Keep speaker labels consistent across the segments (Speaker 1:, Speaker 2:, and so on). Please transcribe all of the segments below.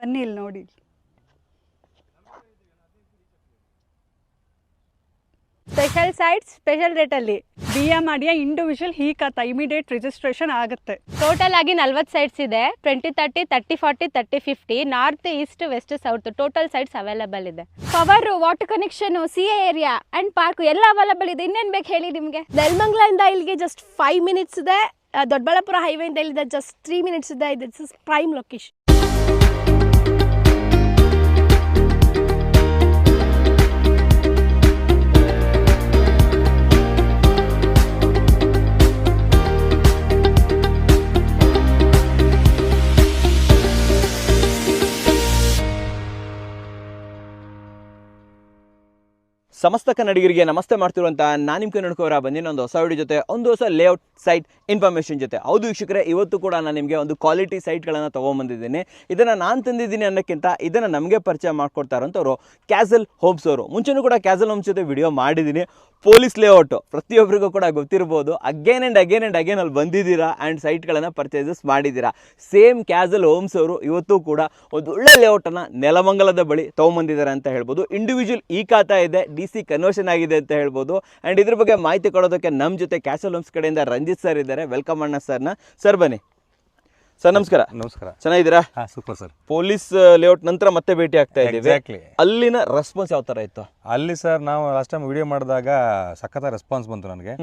Speaker 1: ಬನ್ನಿ ಇಲ್ಲಿ ನೋಡಿ. ಸ್ಪೆಷಲ್ ಸೈಟ್ಸ್ ಸ್ಪೆಷಲ್ ರೇಟಲ್ಲಿ BM ಇಂಡಿವಿಜುವಲ್ ಈ ಖಾತಾ ಇಮಿಡಿಯೇಟ್ ರಿಜಿಸ್ಟ್ರೇಷನ್ ಆಗುತ್ತೆ.
Speaker 2: ಟೋಟಲ್ ಆಗಿ 40 ಸೈಟ್ಸ್ ಇದೆ. 20, 30, 30, 40, 30, 50 north east west south total sites available ಇದೆ.
Speaker 3: Power, water connection, CA area and park ಎಲ್ಲ ಅವೈಲೇಬಲ್ ಇದೆ. ಇನ್ನೇನು ಬೇಕು ಹೇಳಿ ನಿಮಗೆ? ನೆಲಮಂಗಲದಿಂದ ಇಲ್ಲಿಗೆ ಜಸ್ಟ್ 5 ಮಿನಿಟ್ಸ್ ಇದೆ. ದೊಡ್ಡಬಳ್ಳಾಪುರ ಹೈವೇಯಿಂದ ಇಲ್ಲಿದೆ ಜಸ್ಟ್ 3 ಮಿನಿಟ್ಸ್ ಇದೆ. This is prime location.
Speaker 4: ಸಮಸ್ತ ಕನ್ನಡಿಗರಿಗೆ ನಮಸ್ತೆ ಮಾಡ್ತಿರುವಂಥ ನಾನು ನಿಮ್ಮ ಕನ್ನಡಕವರ ಬಂದಿನ ಒಂದು ಹೊಸ ವಿಡಿಯೋ ಜೊತೆ ಒಂದು ಹೊಸ ಲೇಔಟ್ ಸೈಟ್ ಇನ್ಫಾರ್ಮೇಷನ್ ಜೊತೆ. ಹೌದು ವೀಕ್ಷಕರೇ, ಇವತ್ತು ಕೂಡ ನಾನು ನಿಮಗೆ ಒಂದು ಕ್ವಾಲಿಟಿ ಸೈಟ್ಗಳನ್ನು ತೊಗೊಂಬಂದಿದ್ದೀನಿ. ಇದನ್ನು ನಾನು ತಂದಿದ್ದೀನಿ ಅನ್ನೋಕ್ಕಿಂತ ಇದನ್ನು ನಮಗೆ ಪರಿಚಯ ಮಾಡ್ಕೊಡ್ತಾ ಇರೋಂಥವ್ರು ಕ್ಯಾಸಲ್ ಹೋಮ್ಸ್ ಅವರು. ಮುಂಚೆನೂ ಕೂಡ ಕ್ಯಾಸಲ್ ಹೋಮ್ಸ್ ಜೊತೆ ವಿಡಿಯೋ ಮಾಡಿದ್ದೀನಿ. ಪೊಲೀಸ್ ಲೇಔಟು ಪ್ರತಿಯೊಬ್ಬರಿಗೂ ಕೂಡ ಗೊತ್ತಿರ್ಬೋದು. ಅಗೇನ್ ಆ್ಯಂಡ್ ಅಗೇನ್ ಅಲ್ಲಿ ಬಂದಿದ್ದೀರಾ ಆ್ಯಂಡ್ ಸೈಟ್ಗಳನ್ನು ಪರ್ಚೇಸಸ್ ಮಾಡಿದ್ದೀರಾ. ಸೇಮ್ ಕ್ಯಾಸಲ್ ಹೋಮ್ಸ್ ಅವರು ಇವತ್ತು ಕೂಡ ಒಂದು ಒಳ್ಳೆ ಲೇಔಟನ್ನು ನೆಲಮಂಗಲದ ಬಳಿ ತೊಗೊಂಬಂದಿದ್ದಾರೆ ಅಂತ ಹೇಳ್ಬೋದು. ಇಂಡಿವಿಜುವಲ್ ಈ ಖಾತಾ ಇದೆ, DC ಕನ್ವರ್ಷನ್ ಆಗಿದೆ ಅಂತ ಹೇಳ್ಬೋದು. ಆ್ಯಂಡ್ ಇದ್ರ ಬಗ್ಗೆ ಮಾಹಿತಿ ಕೊಡೋದಕ್ಕೆ ನಮ್ಮ ಜೊತೆ ಕ್ಯಾಸಲ್ ಹೋಮ್ಸ್ ಕಡೆಯಿಂದ ರಂಜಿತ್ ಸರ್ ಇದ್ದಾರೆ. ವೆಲ್ಕಮ್ ಅಣ್ಣ ಸರ್ನ. ಸರ್ ಬನ್ನಿ. ಸರ್ ನಮಸ್ಕಾರ.
Speaker 5: ನಮಸ್ಕಾರ.
Speaker 4: ಚೆನ್ನಾಗಿದ್ದೀರಾ?
Speaker 5: Super sir.
Speaker 4: ಪೊಲೀಸ್ ಲೇಔಟ್ ನಂತರ ಮತ್ತೆ ಭೇಟಿ ಆಗ್ತಾ ಇದ್ದೀವಿ. ಅಲ್ಲಿನ ರೆಸ್ಪಾನ್ಸ್ ಯಾವ ತರ ಇತ್ತು?
Speaker 5: ಅಲ್ಲಿ ಸರ್ ನಾವು ಲಾಸ್ಟ್ ಟೈಮ್ ವಿಡಿಯೋ ಮಾಡಿದಾಗ ಸಖತ್ ರೆಸ್ಪಾನ್ಸ್ ಬಂತು ನನಗೆ.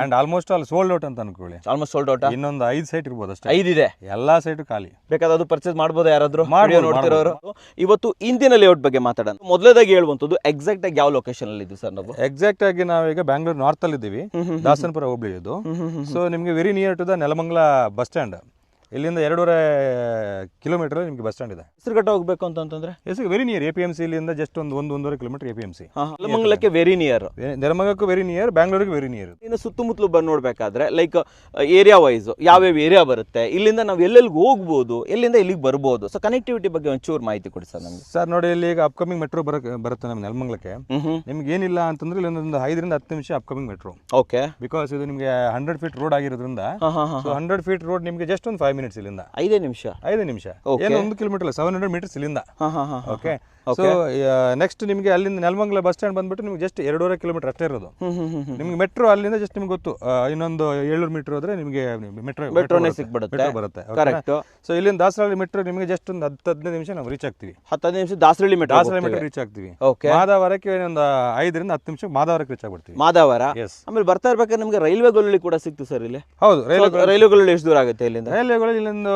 Speaker 5: ಅಂಡ್ ಆಲ್ಮೋಸ್ಟ್ ಅಲ್ಲಿ ಸೋಲ್ಡ್ ಔಟ್ ಅಂತ ಅನ್ಕೊಳ್ಳಿ.
Speaker 4: Almost sold out.
Speaker 5: ಇನ್ನೊಂದು 5 ಸೈಟ್ ಇರ್ಬೋದು ಅಷ್ಟೇ.
Speaker 4: 5 ಇದೆ.
Speaker 5: ಎಲ್ಲಾ ಸೈಟು ಖಾಲಿ.
Speaker 4: ಬೇಕಾದ ಪರ್ಚೇಸ್ ಮಾಡ್ಬೋದು ಯಾರಾದ್ರೂ ನೋಡ್ತಿರೋರು. ಇವತ್ತು ಇಂದಿನ ಲೇಔಟ್ ಬಗ್ಗೆ ಮಾತಾಡೋಣ. ಮೊದಲದಾಗಿ ಹೇಳುವಂತದ್ದು ಎಕ್ಸಾಕ್ಟ್ ಆಗಿ ಯಾವ ಲೊಕೇಶನ್ ಅಲ್ಲಿ ಇದ್ದೀವಿ ಸರ್ ನಾವು?
Speaker 5: ಎಕ್ಸಾಕ್ಟ್ ಆಗಿ ನಾವೀಗ ಬ್ಯಾಂಗ್ಳೂರ್ ನಾರ್ತ್ ಅಲ್ಲಿ ಇದ್ದೀವಿ. ದಾಸನಪುರ ಹೋಬಳಿ ಇದು. ಸೊ ನಿಮ್ಗೆ very near to the Nelamangala bus stand. ಇಲ್ಲಿಂದ 2.5 ಕಿಲೋಮೀಟರ್ ನಿಮಗೆ ಬಸ್ ಸ್ಟ್ಯಾಂಡ್ ಇದೆ.
Speaker 4: ಹೆಸರುಘಟ್ಟ ಹೋಗ್ಬೇಕು ಅಂತಂದ್ರೆ
Speaker 5: ವೆರಿ ನಿಯರ್. APMC ಇಲ್ಲಿಂದ ಜಸ್ಟ್ ಒಂದು 1.5 ಕಿಲೋಮೀಟರ್ APMC.
Speaker 4: ನೆಲಮಂಗಲಕ್ಕೆ ವೆರಿ ನಿಯರ್,
Speaker 5: ನೆಲಮಂಗಲಕ್ಕೂ ವೆರಿ ನಿಯರ್, ಬ್ಯಾಂಗ್ಳೂರಿಗೆ ವೆರಿ ನಿಯರ್.
Speaker 4: ಇನ್ನು ಸುತ್ತಮುತ್ತಲು ಬಂದು ನೋಡ್ಬೇಕಾದ್ರೆ ಲೈಕ್ ಏರಿಯಾ ವೈಸ್ ಯಾವ್ಯಾವ ಏರಿಯಾ ಬರುತ್ತೆ, ಇಲ್ಲಿಂದ ನಾವು ಎಲ್ಲೆಲ್ಲಿಗೆ ಹೋಗ್ಬೋದು, ಎಲ್ಲಿಂದ ಇಲ್ಲಿಗೆ ಬರ್ಬೋದು. ಸೊ ಕನೆಕ್ಟಿವಿಟಿ ಬಗ್ಗೆ ಒಂಚೂರು ಮಾಹಿತಿ ಕೊಡಿ ಸರ್ ನಮಗೆ.
Speaker 5: ಸರ್ ನೋಡಿ, ಇಲ್ಲಿ ಈಗ ಅಪ್ಕಮಿಂಗ್ ಮೆಟ್ರೋ ಬರುತ್ತೆ ನಮ್ಮ ನೆಲಮಂಗಲಕ್ಕೆ. ನಿಮ್ಗೆ ಏನಿಲ್ಲ ಅಂತಂದ್ರೆ ಇಲ್ಲೊಂದು 5 ರಿಂದ 10 ನಿಮಿಷ ಅಪ್ಕಮಿಂಗ್ ಮೆಟ್ರೋ.
Speaker 4: ಓಕೆ.
Speaker 5: ಬಿಕಾಸ್ ಇದು ನಿಮಗೆ 100 ಫೀಟ್ ರೋಡ್ ಆಗಿರೋದ್ರಿಂದ 100 ಫೀಟ್ ರೋಡ್ ನಿಮಗೆ ಜಸ್ಟ್ ಒಂದು 5 ಮಿನಿಟ್ಸ್ ಇಲ್ಲಿಂದ.
Speaker 4: 5 ನಿಮಿಷ
Speaker 5: ಏನು 1 ಕಿಲೋಮೀಟರ್ 700 ಮೀಟರ್ಸ್ ಇಲ್ಲಿಂದ. ಓಕೆ. ಸೊ ನೆಕ್ಸ್ಟ್ ನಿಮಗೆ ಅಲ್ಲಿಂದ ನೆಲಮಂಗಲ ಬಸ್ ಸ್ಟ್ಯಾಂಡ್ ಬಂದ್ಬಿಟ್ಟು ನಿಮ್ಗೆ ಜಸ್ಟ್ 2.5 ಕಿಲೋಮೀಟರ್ ಅಷ್ಟೇ ಇರೋದು. ನಿಮ್ಗೆ ಮೆಟ್ರೋ ಅಲ್ಲಿಂದ ಜಸ್ಟ್ ನಿಮ್ಗೆ ಗೊತ್ತು ಇನ್ನೊಂದು 700 ಮೀಟರ್ ಹೋದ್ರೆ ನಿಮಗೆ ಮೆಟ್ರೋನೇ ಬರುತ್ತೆ. ಸೊ ಇಲ್ಲಿಂದ ದಾಸರಳ್ಳಿ ಮೆಟ್ರೋ ನಿಮಗೆ ಜಸ್ಟ್ ಒಂದು 10-15 ನಿಮಿಷ ನಾವು ರೀಚ್ ಆಗ್ತೀವಿ.
Speaker 4: 10 ನಿಮಿಷ ದಾಸರಳ್ಳಿ ಮೆಟ್ರೋ
Speaker 5: ರೀಚ್ ಆಗ್ತೀವಿ. ಮಾದಾವರಕ್ಕೆ ಒಂದು 5 ರಿಂದ 10 ನಿಮಿಷ ಮಾದಾವರಕ್ಕೆ ರೀಚ್ ಆಗ್ಬಿಡ್ತೀವಿ.
Speaker 4: ಮಾದಾವರ. ಆಮೇಲೆ ಬರ್ತಾ ಇರ್ಬೇಕಾದ್ರೆ ನಿಮಗೆ ರೈಲ್ವೆ ಗೊಲ್ಲಿ ಕೂಡ ಸಿಕ್ತು ಸರ್ ಇಲ್ಲಿ? ಹೌದು. ರೈಲ್ವೆ ಗೊಲ್ಲಿ ಎಷ್ಟು ದೂರ ಆಗುತ್ತೆ ಇಲ್ಲಿಂದ?
Speaker 5: ರೈಲ್ವೆ ಗೊಲ್ಲಿ ಇಲ್ಲಿಂದ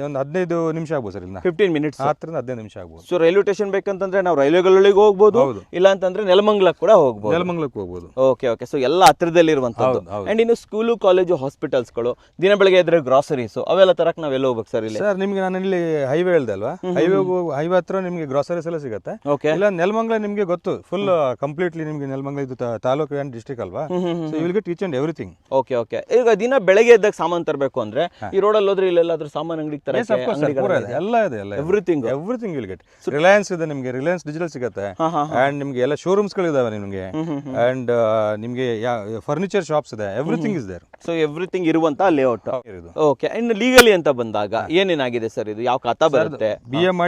Speaker 5: ಒಂದು 15 ನಿಮಿಷ ಆಗ್ಬೋದು ಸರ್. ಇಲ್ಲಿಂದ
Speaker 4: 15 ಮಿನಿಟ್ಸ್,
Speaker 5: 10 ರಿಂದ 15 ನಿಮಿಷ ಆಗ್ಬೋದು.
Speaker 4: ಸೊ ರೈಲ್ವೆ ಸ್ಟೇಷನ್ ಬೇಕಂತಂದ್ರೆ ನಾವು ರೈಲ್ವೆ ಗೊಲ್ಲಿಗೆ ಹೋಗ್ಬೋದು, ಇಲ್ಲ ಅಂತಂದ್ರೆ ನೆಲಮಂಗಲಕ್ಕೆ ಕೂಡ ಹೋಗ್ಬೋದು.
Speaker 5: ನೆಲಮಂಗಲಕ್ಕೆ ಹೋಗ್ಬೋದು.
Speaker 4: Okay okay. ಸೊ ಎಲ್ಲ ಹತ್ತಿರದಲ್ಲಿ ಇರುವಂತದ್ದು. ಅಂಡ್ ಇನ್ನು ಸ್ಕೂಲು, ಕಾಲೇಜು, ಹಾಸ್ಪಿಟಲ್ಸ್ಗಳು, ದಿನ ಬೆಳಗ್ಗೆ ಇದ್ರೆ ಗ್ರಾಸರೀಸ್ ಅವೆಲ್ಲ ತರಕ್ ನಾವೆಲ್ಲ ಹೋಗ್ಬೇಕು ಸರ್ ಇಲ್ಲಿ?
Speaker 5: ಸರ್ ನಿಮ್ಗೆ ನಾನು ಇಲ್ಲಿ ಹೈವೇ ಹೇಳ್ದೆ ಅಲ್ವಾ, ಹೈವೇ ಹತ್ರ ನಿಮ್ಗೆ ಗ್ರಾಸರೀಸ್ ಎಲ್ಲ ಸಿಗುತ್ತೆ. ಇಲ್ಲ ನೆಲಮಂಗಲ ನಿಮ್ಗೆ ಗೊತ್ತು ಫುಲ್ ಕಂಪ್ಲೀಟ್ಲಿ ನಿಮ್ಗೆ ನೆಲಮಂಗಲ ಇದು ತಾಲೂಕು ಅಂಡ್ ಡಿಸ್ಟ್ರಿಕ್ಟ್ ಅಲ್ವಾ. So you will get each and everything.
Speaker 4: Okay okay. ಈಗ ದಿನ ಬೆಳಗ್ಗೆ ಎದ್ದಾಗ ಸಾಮಾನು ತರಬೇಕು ಅಂದ್ರೆ ಈ ರೋಡಲ್ಲಿ ಹೋದ್ರೆ ಇಲ್ಲೆಲ್ಲಾದ್ರೂ ಸಾಮಾನು ಅಂಗಡಿಗೆ
Speaker 5: ಎಲ್ಲ ಇದೆ. Everything will get. ರಿಲಯನ್ಸ್ ಇದೆ ನಿಮ್ಗೆ, ರಿಲಯನ್ಸ್ ಡಿಜಿಟಲ್ ಸಿಗುತ್ತೆ. ಅಂಡ್ ನಿಮ್ಗೆ ಎಲ್ಲ ಶೋರೂಮ್ಸ್ ಗಳಿದಾವೆ ನಿಮ್ಗೆ. ಅಂಡ್ ನಿಮ್ಗೆ ಫರ್ನಿಚರ್ ಶಾಪ್ಸ್ ಇದೆ. Everything is there.
Speaker 4: So everything ಇರುವಂತ ಲೇಔಟ್. ಓಕೆ. ಅಂಡ್ ಲೀಗಲಿ ಅಂತ ಬಂದಾಗ ಏನೇನಾಗಿದೆ ಸರ್ ಇದು? ಯಾವ ಖಾತಾ ಬರುತ್ತೆ?
Speaker 5: BM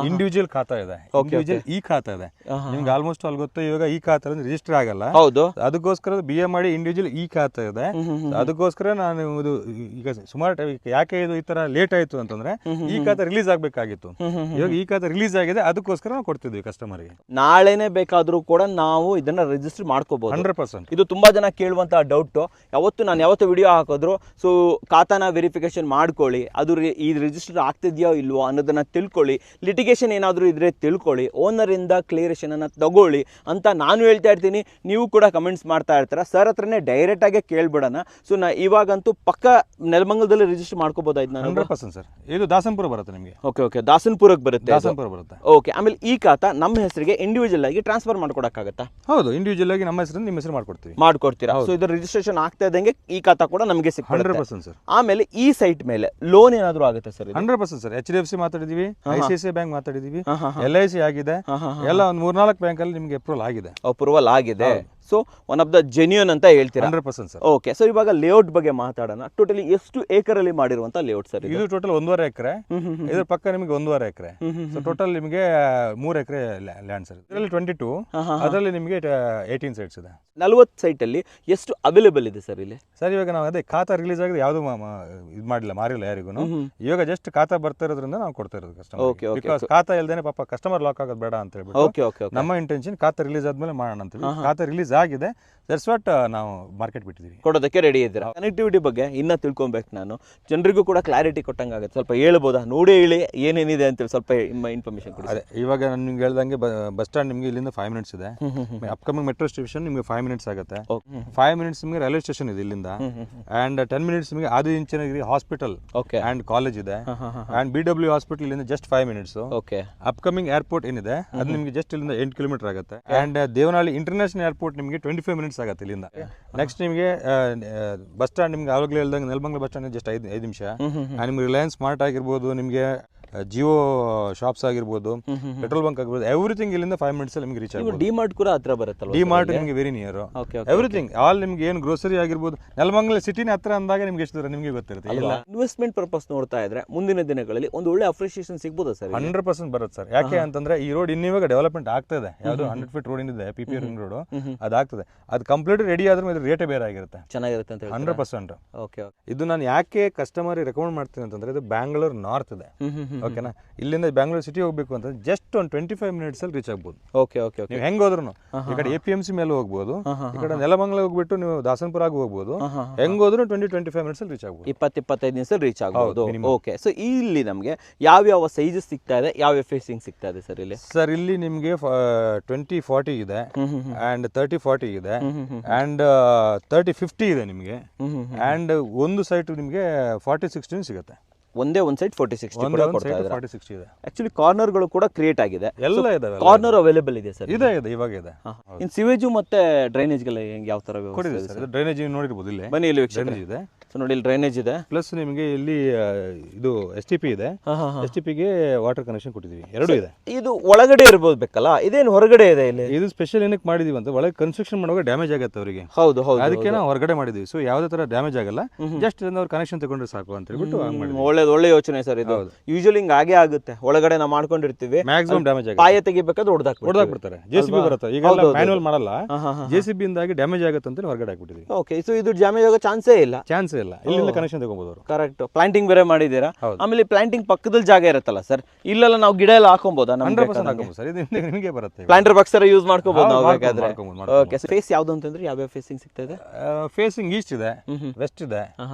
Speaker 5: ಇಂಡಿವಿಜುವಲ್ ಖಾತಾ ಇದೆ, ಇಂಡಿವಿಜುವಲ್ ಈ ಖಾತಾ ಇದೆ. ನಿಮ್ಗೆ ಆಲ್ಮೋಸ್ಟ್ ಅಲ್ಲಿ ಗೊತ್ತು ಇವಾಗ ಈ ಖಾತಾ ರಿಜಿಸ್ಟರ್ ಆಗಲ್ಲ.
Speaker 4: ಹೌದು.
Speaker 5: ಅದಕ್ಕೋಸ್ಕರ BM ಇಂಡಿವಿಜುವಲ್ ಈ ಖಾತಾ ಇದೆ. ಅದಕ್ಕೋಸ್ಕರ ನಾನು ಇದು ಈಗ ಸುಮಾರು ಯಾಕೆ ಇದು ಈ ತರ ಲೇಟ್ ಆಯ್ತು ಅಂತಂದ್ರೆ ಈ ಖಾತಾ ರಿಲೀಸ್ ಆಗ್ಬೇಕಾಗಿತ್ತು. ಇವಾಗ ಈ ಖಾತಾ ರಿಲೀಸ್ ಆಗಿದೆ, ಅದಕ್ಕೋಸ್ಕರ ನಾವು ಕೊಡ್ತಿದ್ವಿ ಕಸ್ಟಮರ್ಗೆ.
Speaker 4: ನಾಳೆನೆ ಬೇಕಾದ್ರೂ ಕೂಡ ನಾವು ಇದನ್ನ ರಿಜಿಸ್ಟರ್ ಮಾಡ್ಕೋಬಹುದು.
Speaker 5: 100%.
Speaker 4: ಇದು ತುಂಬಾ ಜನ ಕೇಳುವಂತ ಡೌಟ್. ಯಾವತ್ತು ವಿಡಿಯೋ ಹಾಕಿದ್ರು ಸೊ ಖಾತಾನ ವೆರಿಫಿಕೇಶನ್ ಮಾಡ್ಕೊಳ್ಳಿ, ಅದು ಈ ರಿಜಿಸ್ಟರ್ ಆಗ್ತಿದ್ಯೋ ಇಲ್ವೋ ಅನ್ನೋದನ್ನ ತಿಳ್ಕೊಳ್ಳಿ, ಲಿಟಿಗೇಷನ್ ಏನಾದರೂ ಇದ್ರೆ ತಿಳ್ಕೊಳ್ಳಿ, ಓನರ್ ಇಂದ ಕ್ಲಿಯರೇಷನ್ ಅನ್ನ ತಗೊಳ್ಳಿ ಅಂತ ನಾನು ಹೇಳ್ತಾ ಇರ್ತೀನಿ. ನೀವು ಕೂಡ ಕಮೆಂಟ್ಸ್ ಮಾಡ್ತಾ ಇರ್ತೀರ. ಸರ್ ಹತ್ರನೇ ಡೈರೆಕ್ಟ್ ಆಗಿ ಕೇಳ್ಬಿಡೋಣ. ಸೊ ಇವಾಗಂತೂ ಪಕ್ಕ ನೆಲಮಂಗಲದಲ್ಲಿ ರಿಜಿಸ್ಟರ್ ಮಾಡ್ಕೋಬಹುದು.
Speaker 5: 100% ಸರ್. ಇದು ದಾಸನಪುರ ಬರುತ್ತೆ ನಿಮಗೆ.
Speaker 4: Okay okay. ದಾಸನಪುರಕ್ಕೆ ಬರುತ್ತೆ.
Speaker 5: ದಾಸನಪುರ ಬರುತ್ತೆ.
Speaker 4: ಓಕೆ. ಆಮೇಲೆ ಈ ಖಾತಾ ನಮ್ಮ ಹೆಸರಿಗೆ ಇಂಡಿವಿಜುವಲ್ ಆಗಿ ಟ್ರಾನ್ಸ್ಫರ್ ಮಾಡ್ಕೊಡಕ್ಕಾಗತ್ತಾ?
Speaker 5: ಹೌದು, ಇಂಡಿವಿಜುವಲ್ ಆಗಿ ನಮ್ಮ ಹೆಸರು ನಿಮ್ಮ ಹೆಸರು
Speaker 4: ಮಾಡ್ಕೊಡ್ತೀರಾ. ಸೊ ಇದು ರಿಜಿಸ್ಟ್ರೇಷನ್ ಆಗ್ತಾ ಇದ್ದಂಗೆ ಈ ಖಾತಾ ಕೂಡ ನಮಗೆ ಸಿಗುತ್ತೆ.
Speaker 5: 100% ಸರ್.
Speaker 4: ಆಮೇಲೆ ಈ ಸೈಟ್ ಮೇಲೆ ಲೋನ್ ಏನಾದರೂ ಆಗುತ್ತೆ ಸರ್?
Speaker 5: 100% ಸರ್. HDFC ಮಾತಾಡಿದೀವಿ, ICICI ಬ್ಯಾಂಕ್ ಮಾತಾಡಿದೀವಿ, LIC ಆಗಿದೆ, ಎಲ್ಲ ಒಂದು 3-4 ಬ್ಯಾಂಕ್ ಅಲ್ಲಿ ನಿಮಗೆ ಅಪ್ರೂವಲ್ ಆಗಿದೆ.
Speaker 4: ಅಪ್ರೂವಲ್ ಆಗಿದೆ. So one of the genuine ಅಂತ ಹೇಳ್ತೀರಾ?
Speaker 5: 100% ಸರ್.
Speaker 4: ಓಕೆ, ಸೊ ಇವಾಗ ಲೇಔಟ್ ಬಗ್ಗೆ ಮಾತಾಡೋಣ. ಟೋಟಲಿ ಎಷ್ಟು ಏಕರಲ್ಲಿ ಮಾಡಿರುವಂತ ಲೇಔಟ್ ಸರ್
Speaker 5: ಇದು ಟೋಟಲ್ 1.5 ಎಕರೆ, ಇದ್ರ ಪಕ್ಕ ನಿಮಗೆ 1.5 ಎಕರೆ, ಸೊ ಟೋಟಲ್ ನಿಮಗೆ 3 ಎಕರೆ ಲ್ಯಾಂಡ್ ಸರ್. ಇದರಲ್ಲಿ 22, ಅದರಲ್ಲಿ ನಿಮಗೆ 18 ಸೈಟ್ಸ್ ಇದೆ.
Speaker 4: 40 ಸೈಟ್ ಅಲ್ಲಿ ಎಷ್ಟು ಅವೈಲೇಬಲ್ ಇದೆ ಸರ್ ಇಲ್ಲಿ?
Speaker 5: ಸರ್ ಇವಾಗ ನಾವು ಅದೇ ಖಾತಾ ರಿಲೀಸ್ ಆಗಿದೆ, ಯಾವುದು ಇದು ಮಾಡಿಲ್ಲ, ಮಾರಿಲ್ಲ ಯಾರಿಗೂ. ಇವಾಗ ಜಸ್ಟ್ ಖಾತಾ ಬರ್ತಾ ಇರೋದ್ರಿಂದ ನಾವು ಕೊಡ್ತಾ ಇರೋದು ಕಸ್ಟಮರ್. ಬಿಕಾಸ್ ಖಾತಾ ಇಲ್ದೇನೆ ಪಾಪ ಕಸ್ಟಮರ್ ಲಾಕ್ ಆಗೋದು ಬೇಡ ಅಂತ ಹೇಳ್ಬಿಟ್ಟು ನಮ್ಮ ಇಂಟೆನ್ಷನ್ ಖಾತಾ ರಿಲೀಸ್ ಆದ್ಮೇಲೆ ಮಾಡೋಣ ಅಂತ. ಖಾತಾ ರಿಲೀಸ್ ಆಗಿದೆ, ದಟ್ಸ್ ವಾಟ್ ನಾವು ಮಾರ್ಕೆಟ್ ಬಿಟ್ಟಿದ್ದೀವಿ,
Speaker 4: ಕೊಡೋದಕ್ಕೆ ರೆಡಿ ಇದ್ದೀರಾ. ಕನೆಕ್ಟಿವಿಟಿ ಬಗ್ಗೆ ಇನ್ನ ತಿಳ್ಕೊಬೇಕು ನಾನು, ಜನರಿಗೂ ಕೂಡ ಕ್ಲಾರಿಟಿ ಕೊಟ್ಟಂಗಾಗುತ್ತೆ. ಸ್ವಲ್ಪ ಹೇಳ್ಬೋದಾ, ನೋಡಿ ಹೇಳಿ ಏನೇನಿದೆ ಅಂತ ಸ್ವಲ್ಪ ಇನ್ಫಾರ್ಮೇಶನ್ ಕೊಡಿ.
Speaker 5: ಅದೇ ಇವಾಗ ನಾನು ನಿಮ್ಗೆ ಹೇಳ್ದಂಗೆ ಬಸ್ ಸ್ಟ್ಯಾಂಡ್ ನಿಮ್ಗೆ ಇಲ್ಲಿಂದ 5 ಮಿನಿಟ್ಸ್ ಇದೆ. ಅಪ್ಕಮಿಂಗ್ ಮೆಟ್ರೋ ಸ್ಟೇಷನ್ ನಿಮ್ಗೆ 5 ಮಿನಿಟ್ಸ್ ಆಗುತ್ತೆ. 5 ಮಿನಿಟ್ಸ್ ನಿಮಗೆ ರೈಲ್ವೆ ಸ್ಟೇಷನ್ ಇದೆ ಇಲ್ಲಿಂದ, ಅಂಡ್ 10 ಮಿನಿಟ್ಸ್ ನಿಮಗೆ ಆದಿಚುಂಚನಗಿರಿ ಹಾಸ್ಪಿಟಲ್ ಅಂಡ್ ಕಾಲೇಜ್ ಇದೆ, ಅಂಡ್ BW ಹಾಸ್ಪಿಟಲ್ ಇಲ್ಲಿಂದ ಜಸ್ಟ್ 5 ಮಿನಿಟ್ಸ್. ಅಪ್ಕಮಿಂಗ್ ಏರ್ಪೋರ್ಟ್ ಏನಿದೆ ಅದು ನಿಮಗೆ ಜಸ್ಟ್ ಇಲ್ಲಿಂದ 8 ಕಿಲೋಮೀಟರ್ ಆಗುತ್ತೆ. ಅಂಡ್ ದೇವನಹಳ್ಳಿ ಇಂಟರ್ನ್ಯಾಷನಲ್ ಏರ್ಪೋರ್ಟ್ ನಿಮಗೆ 25 ಮಿನಿಟ್ಸ್ ಆಗುತ್ತೆ ಇಲ್ಲಿಂದ. ನೆಕ್ಸ್ಟ್ ನಿಮಗೆ ಬಸ್ ಸ್ಟ್ಯಾಂಡ್ ನಿಮ್ಗೆ ಆವಾಗಲೇ ಹೇಳ್ದಂಗೆ ನೆಲಮಂಗಲ ಬಸ್ ಸ್ಟ್ಯಾಂಡ್ ಜಸ್ಟ್ 5 ನಿಮಿಷ. ನಿಮ್ಗೆ ರಿಲಯನ್ಸ್ ಸ್ಮಾರ್ಟ್ ಆಗಿರ್ಬೋದು, ನಿಮಗೆ ಜಿಯೋ ಶಾಪ್ಸ್ ಆಗಿರ್ಬೋದು, ಪೆಟ್ರೋಲ್ ಬಂಕ್ ಆಗಿರ್ಬೋದು, ಎವ್ರಿಥಿಂಗ್ ಇಲ್ಲಿಂದ 5 ಮಿನಿಟ್ಸ್ ನಿಮಗೆ ರೀಚ್ ಆಗುತ್ತೆ.
Speaker 4: ಡಿಮಾರ್ಟ್ ಕೂಡ ಹತ್ರ ಬರುತ್ತಲ್ಲ?
Speaker 5: ಡಿಮಾರ್ಟ್ ನಿಮಗೆ ವೆರಿ ನಿಯರ್. ಎವ್ರಿಥಿಂಗ್ ಆಲ್ ನಿಮ್ಗೆ ಏನು ಗ್ರೋಸರಿ ಆಗಿರ್ಬೋದು, ನೆಲಮಂಗಲ ಸಿಟಿನ ಹತ್ರ ಅಂದಾಗ ನಿಮ್ಗೆ ಎಷ್ಟು ದೂರ ನಿಮಗೆ ಗೊತ್ತಿರುತ್ತೆ.
Speaker 4: ಇನ್ವೆಸ್ಟ್ಮೆಂಟ್ ಪರ್ಪಸ್ ನೋಡ್ತಾ ಇದ್ರೆ ಮುಂದಿನ ದಿನಗಳಲ್ಲಿ ಒಂದು ಒಳ್ಳೆ ಅಪ್ರಿಸಿಯೇಷನ್ ಸಿಗ್ಬೋದಾ ಸರ್?
Speaker 5: 100% ಬರುತ್ತೆ ಸರ್. ಯಾಕೆ ಅಂತಂದ್ರೆ ಈ ರೋಡ್ ಇನ್ನಿವಾಗ ಡೆವಲಪ್ಮೆಂಟ್ ಆಗ್ತಾ ಇದೆ. ಯಾವುದು 100 ಫೀಟ್ ರೋಡ್ ಏನಿದೆ PPR ರಿಂಗ್ ರೋಡ್, ಅದಾಗ್ತದೆ. ಅದು ಕಂಪ್ಲೀಟ್ ರೆಡಿ ಆದ್ರೆ ಇದ್ರ ರೇಟೇ ಬೇರೆ ಆಗಿರುತ್ತೆ,
Speaker 4: ಚೆನ್ನಾಗಿರುತ್ತೆ ಅಂತ
Speaker 5: 100%.
Speaker 4: ಓಕೆ,
Speaker 5: ಇದು ನಾನು ಯಾಕೆ ಕಸ್ಟಮರ್ ರೆಕಮೆಂಡ್ ಮಾಡ್ತೀನಿ ಅಂತಂದ್ರೆ, ಇದು ಬ್ಯಾಂಗ್ಳೂರ್ ನಾರ್ತ್ ಇದೆ, ಓಕೆನಾ. ಇಲ್ಲಿಂದ ಬ್ಯಾಂಗ್ಳೂರ್ ಸಿಟಿ ಹೋಗ್ಬೇಕು ಅಂತ ಜಸ್ಟ್ ಒಂದು 25 ಮಿನಿಟ್ಸ್ ಅಲ್ಲಿ ರೀಚ್ ಆಗ್ಬೋದು.
Speaker 4: ಓಕೆ ಓಕೆ,
Speaker 5: ನೀವು ಹೆಂಗ್ ಹೋದ್ರು ಈ ಕಡೆ APMC ಮೇಲೆ ಹೋಗ್ಬೋದು, ಈ ಕಡೆ ನೆಲಮಂಗಲ ಹೋಗ್ಬಿಟ್ಟು ನೀವು ದಾಸನಪುರ ಆಗಿ ಹೋಗ್ಬೋದು. ಹೆಂಗ್ ಹೋದ್ರು 20-25 ಮಿನಿಟ್ಸ್ ಅಲ್ಲಿ ರೀಚ್ ಆಗ್ಬೋದು,
Speaker 4: 20-25 ನಿಮಿಷ ರೀಚ್ ಆಗ್ಬೋದು. ಓಕೆ, ಸೊ ಇಲ್ಲಿ ನಮಗೆ ಯಾವ ಸೈಜಸ್ ಸಿಗ್ತಾ ಇದೆ, ಯಾವ ಫೇಸಿಂಗ್ ಸಿಗ್ತಾ ಇದೆ ಸರ್ ಇಲ್ಲಿ?
Speaker 5: ಸರ್ ಇಲ್ಲಿ ನಿಮಗೆ 20-40 ಇದೆ, ಅಂಡ್ 30-40 ಇದೆ, ಅಂಡ್ 30-50 ಇದೆ ನಿಮಗೆ, ಅಂಡ್ ಒಂದು ಸೈಟ್ ನಿಮಗೆ 40-60 ಸಿಗುತ್ತೆ.
Speaker 4: ಒಂದೇ ಒಂದು ಸೈಡ್ 40-60 ಕೂಡ ಕೊಡ್ತಾ ಇದ್ದಾರೆ.
Speaker 5: 40-60 ಇದೆ.
Speaker 4: ಆಕ್ಚುಲಿ ಕಾರ್ನರ್ಗಳು ಕೂಡ ಕ್ರಿಯೇಟ್ ಆಗಿದೆ,
Speaker 5: ಎಲ್ಲ ಇದಾವೆ.
Speaker 4: ಕಾರ್ನರ್ ಅವೈಲೇಬಲ್ ಇದೆ ಸರ್?
Speaker 5: ಇದೆ, ಇವಾಗ ಇದೆ.
Speaker 4: ಇನ್ ಸಿವೇಜು ಮತ್ತೆ ಡ್ರೈನೇಜ್ಗೆಲ್ಲ ಯಾವ ತರ
Speaker 5: ಕೊಡಿದೆ ಸರ್? ಡ್ರೈನೇಜ್ ನೋಡಿರ್ಬೋದು, ಇಲ್ಲಿ
Speaker 4: ಬನ್ನಿ, ಇಲ್ಲಿ
Speaker 5: ಡ್ರೈನೇಜ್ ಇದೆ.
Speaker 4: ಸೊ ನೋಡಿ, ಇಲ್ಲಿ ಡ್ರೈನೇಜ್ ಇದೆ,
Speaker 5: ಪ್ಲಸ್ ನಿಮಗೆ ಇಲ್ಲಿ ಇದು STP ಇದೆ. STP ಗೆ ವಾಟರ್ ಕನೆಕ್ಷನ್ ಕೊಟ್ಟಿದ್ದೀವಿ, ಎರಡು ಇದೆ.
Speaker 4: ಇದು ಒಳಗಡೆ ಇರ್ಬೋದು ಬೇಕಲ್ಲ, ಇದೇನು ಹೊರಗಡೆ ಇದೆ ಇಲ್ಲಿ?
Speaker 5: ಇದು ಸ್ಪೆಷಲ್ ಏನಕ್ಕೆ ಮಾಡಿದೀವಿ ಅಂತ, ಒಳಗೆ ಕನ್ಸ್ಟ್ರಕ್ಷನ್ ಮಾಡುವಾಗ ಡ್ಯಾಮೇಜ್ ಆಗುತ್ತೆ ಅವರಿಗೆ.
Speaker 4: ಹೌದು ಹೌದು,
Speaker 5: ಅದಕ್ಕೆ ನಾವು ಹೊರಗಡೆ ಮಾಡಿದೀವಿ. ಸೊ ಯಾವುದೇ ತರ ಡ್ಯಾಮೇಜ್ ಆಗಲ್ಲ, ಜಸ್ಟ್ ಅವ್ರು ಕನೆಕ್ಷನ್ ತಗೊಂಡ್ರೆ ಸಾಕು ಅಂತ ಹೇಳ್ಬಿಟ್ಟು
Speaker 4: ಒಳ್ಳೆ ಯೋಚನೆ ಸರ್ ಇದು. ಯೂಶುವಲಿ ಹಿಂಗ್ ಹಾಗೆ ಆಗುತ್ತೆ, ಒಳಗಡೆ ನಾವು ಮಾಡ್ಕೊಂಡಿರ್ತೀವಿ,
Speaker 5: ಮ್ಯಾಕ್ಸಿಮಮ್ ಡ್ಯಾಮೇಜ್ ಆಗುತ್ತೆ.
Speaker 4: ಪಾಯ ತೆಗಿಬೇಕಾದ್ರೆ ಹೊಡೆದಾಕ್ಬಿಡ್ತಾರೆ.
Speaker 5: JCB ಬರುತ್ತೆ, ಈಗ ಮ್ಯಾನುವಲ್ ಮಾಡಲ್ಲ, JCB ಇಂದಾಗಿ ಡ್ಯಾಮೇಜ್ ಆಗುತ್ತೆ ಅಂತ ಹೊರಗಡೆ ಹಾಕ್ಬಿಟ್ಟಿದ್ದೀವಿ.
Speaker 4: ಓಕೆ, ಸೊ ಇದು ಡ್ಯಾಮೇಜ್ ಆಗೋ ಚಾನ್ಸೇ ಇಲ್ಲ?
Speaker 5: ಚಾನ್ಸೇ ಇಲ್ಲ, ಇಲ್ಲಿಂದ ಕನೆಕ್ಷನ್ ತಗೋಬಹುದು ಅವರು.
Speaker 4: ಕರೆಕ್ಟ್. ಪ್ಲಾಂಟಿಂಗ್ ಬೇರೆ ಮಾಡಿದೀರಾ, ಆಮೇಲೆ ಪ್ಲಾಂಟಿಂಗ್ ಪಕ್ಕದಲ್ಲಿ ಜಾಗ ಇರುತ್ತಲ್ಲ ಸರ್, ಇಲ್ಲೆಲ್ಲ ನಾವು ಗಿಡ ಎಲ್ಲ ಹಾಕೊಬೋದಾ?
Speaker 5: 100% ಹಾಕೊಬಹುದು ಸರ್, ಇದು ನಿಮಗೆ ಬರುತ್ತೆ.
Speaker 4: ಪ್ಲಾಂಟರ್ ಬಾಕ್ಸ್ ಯೂಸ್ ಮಾಡ್ಕೋಬಹುದು ನಾವು ಬೇಕಾದ್ರೆ. ಓಕೆ, ಫೇಸ್ ಯಾವ್ದು ಅಂತಂದ್ರೆ ಯಾವ ಫೇಸಿಂಗ್ ಸಿಗ್ತಾ ಇದೆ?
Speaker 5: ಫೇಸಿಂಗ್ ಈಸ್ಟ್ ಇದೆ, ವೆಸ್ಟ್ ಇದೆ,